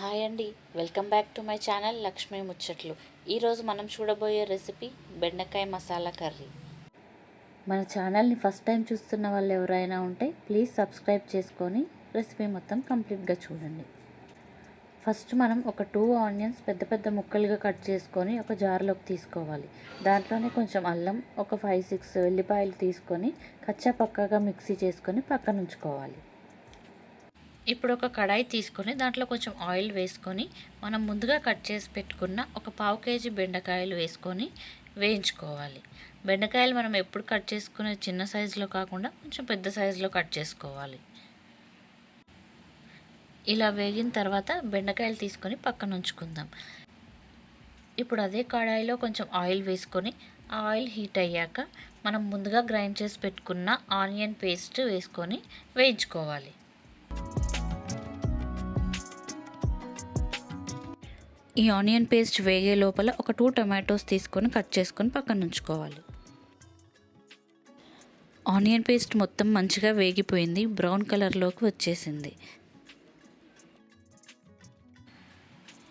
Hi అండి, welcome back to my channel Lakshmi ముచ్చట్లు. ఈరోజు మనం చూడబోయే రెసిపీ బెండకాయ మసాలా కర్రీ. మన ఛానల్ని ఫస్ట్ టైం చూస్తున్న వాళ్ళు ఎవరైనా ఉంటే ప్లీజ్ సబ్స్క్రైబ్ చేసుకొని రెసిపీ మొత్తం కంప్లీట్గా చూడండి. ఫస్ట్ మనం ఒక 2 ఆనియన్స్ పెద్ద పెద్ద ముక్కలుగా కట్ చేసుకొని ఒక జార్లోకి తీసుకోవాలి. దాంట్లోనే కొంచెం అల్లం, ఒక 5-6 వెల్లిపాయలు తీసుకొని కచ్చా పక్కాగా మిక్సీ చేసుకొని పక్కన ఉంచుకోవాలి. ఇప్పుడు ఒక కడాయి తీసుకొని దాంట్లో కొంచెం ఆయిల్ వేసుకొని మనం ముందుగా కట్ చేసి పెట్టుకున్న ఒక 1/2 కేజీ బెండకాయలు వేసుకొని వేయించుకోవాలి. బెండకాయలు మనం ఎప్పుడు కట్ చేసుకునే చిన్న సైజులో కాకుండా కొంచెం పెద్ద సైజులో కట్ చేసుకోవాలి. ఇలా వేగిన తర్వాత బెండకాయలు తీసుకొని పక్కన ఉంచుకుందాం. ఇప్పుడు అదే కడాయిలో కొంచెం ఆయిల్ వేసుకొని ఆ ఆయిల్ హీట్ అయ్యాక మనం ముందుగా గ్రైండ్ చేసి పెట్టుకున్న ఆనియన్ పేస్ట్ వేసుకొని వేయించుకోవాలి. ఈ ఆనియన్ పేస్ట్ వేగే లోపల ఒక 2 టమాటోస్ తీసుకొని కట్ చేసుకొని పక్కన ఉంచుకోవాలి. ఆనియన్ పేస్ట్ మొత్తం మంచిగా వేగిపోయింది, బ్రౌన్ కలర్లోకి వచ్చేసింది.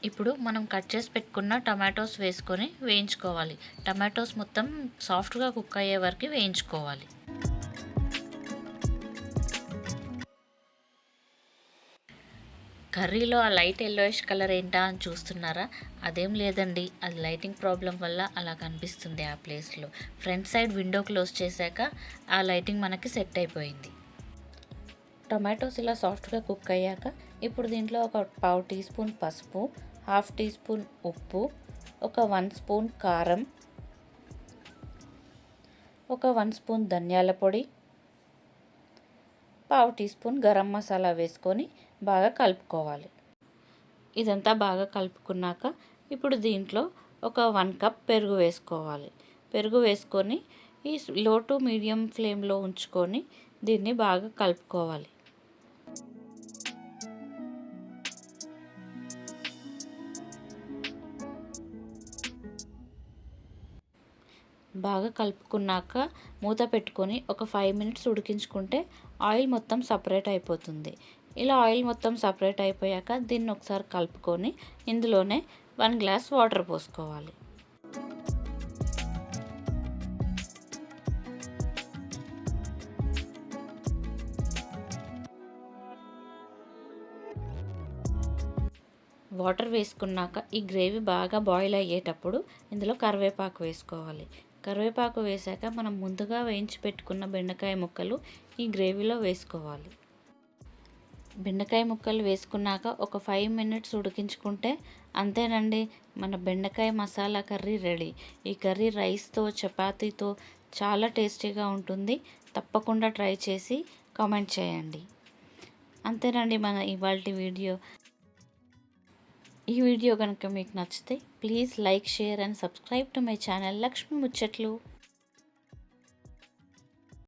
ఇప్పుడు మనం కట్ చేసి పెట్టుకున్న టమాటోస్ వేసుకొని వేయించుకోవాలి. టమాటోస్ మొత్తం సాఫ్ట్గా కుక్ అయ్యే వరకు వేయించుకోవాలి. కర్రీలో ఆ లైట్ ఎల్లోయిష్ కలర్ ఏంటా అని చూస్తున్నారా? అదేం లేదండి, అది లైటింగ్ ప్రాబ్లం వల్ల అలా కనిపిస్తుంది. ఆ ప్లేస్లో ఫ్రంట్ సైడ్ విండో క్లోజ్ చేశాక ఆ లైటింగ్ మనకి సెట్ అయిపోయింది. టొమాటోస్ ఇలా సాఫ్ట్గా కుక్ అయ్యాక ఇప్పుడు దీంట్లో ఒక 1/2 టీ స్పూన్ పసుపు, 1/2 టీ స్పూన్ ఉప్పు, ఒక 1 స్పూన్ కారం, ఒక 1 స్పూన్ ధనియాల పొడి, 1/2 టీ స్పూన్ గరం మసాలా వేసుకొని బాగా కలుపుకోవాలి. ఇదంతా బాగా కలుపుకున్నాక ఇప్పుడు దీంట్లో ఒక 1 కప్ పెరుగు వేసుకోవాలి. పెరుగు వేసుకొని ఈ లో టు మీడియం ఫ్లేమ్లో ఉంచుకొని దీన్ని బాగా కలుపుకోవాలి. బాగా కలుపుకున్నాక మూత పెట్టుకొని ఒక 5 మినిట్స్ ఉడికించుకుంటే ఆయిల్ మొత్తం సపరేట్ అయిపోతుంది. ఇలా ఆయిల్ మొత్తం సపరేట్ అయిపోయాక దీన్ని ఒకసారి కలుపుకొని ఇందులోనే 1 గ్లాస్ వాటర్ పోసుకోవాలి. వాటర్ వేసుకున్నాక ఈ గ్రేవీ బాగా బాయిల్ అయ్యేటప్పుడు ఇందులో కరివేపాకు వేసుకోవాలి. కరివేపాకు వేసాక మనం ముందుగా వేయించి పెట్టుకున్న బెండకాయ ముక్కలు ఈ గ్రేవీలో వేసుకోవాలి. బెండకాయ ముక్కలు వేసుకున్నాక ఒక 5 మినిట్స్ ఉడికించుకుంటే అంతేనండి, మన బెండకాయ మసాలా కర్రీ రెడీ. ఈ కర్రీ రైస్తో, చపాతీతో చాలా టేస్టీగా ఉంటుంది. తప్పకుండా ట్రై చేసి కామెంట్ చేయండి. అంతేనండి మన ఇవాల్టి వీడియో. ఈ వీడియో కనుక మీకు నచ్చితే please like, share and subscribe to my channel Lakshmi ముచ్చట్లు.